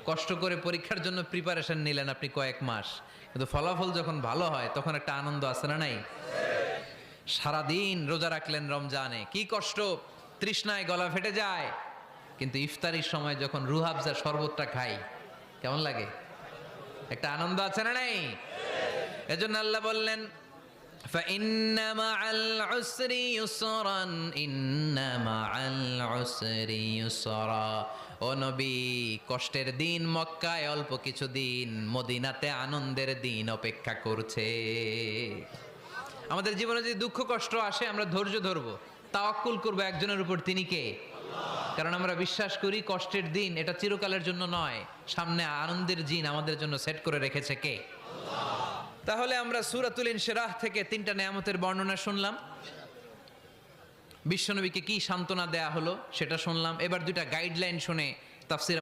কষ্ট করে পরীক্ষার জন্য প্রিপারেশন নিলেন আপনি কয়েক মাস, কিন্তু ফলাফল যখন ভালো হয় তখন একটা আনন্দ আছে না নাই? সারাদিন রোজা রাখলেন রমজানে, কি কষ্ট, তৃষ্ণায় গলা ফেটে যায়, কিন্তু ইফতারির সময় যখন রুহ আফজা শরবতটা খাই কেমন লাগে? একটা আনন্দ আছে না নাই? এজন্য আল্লাহ বললেন فإن مع العسر يسرا إن مع العسر يسرا। ও নবী, কষ্টের দিন মক্কায় অল্প কিছু দিন, মদিনাতে আনন্দের দিন অপেক্ষা করছে। আমাদের জীবনে যদি দুঃখ কষ্ট আসে আমরা ধৈর্য ধরবো, তাওয়াক্কুল করবো একজনের উপর, তিনি কে? কারণ আমরা বিশ্বাস করি কষ্টের দিন এটা চিরকালের জন্য নয়, সামনে আনন্দের দিন আমাদের জন্য সেট করে রেখেছে কে? তাহলে আমরা সূরাতুল ইনশিরাহ থেকে 3টা নেয়ামতের বর্ণনা শুনলাম, বিশ্বনবীকে কি সান্ত্বনা দেয়া হলো সেটা শুনলাম। এবার 2টা গাইডলাইন শুনে তাফসীর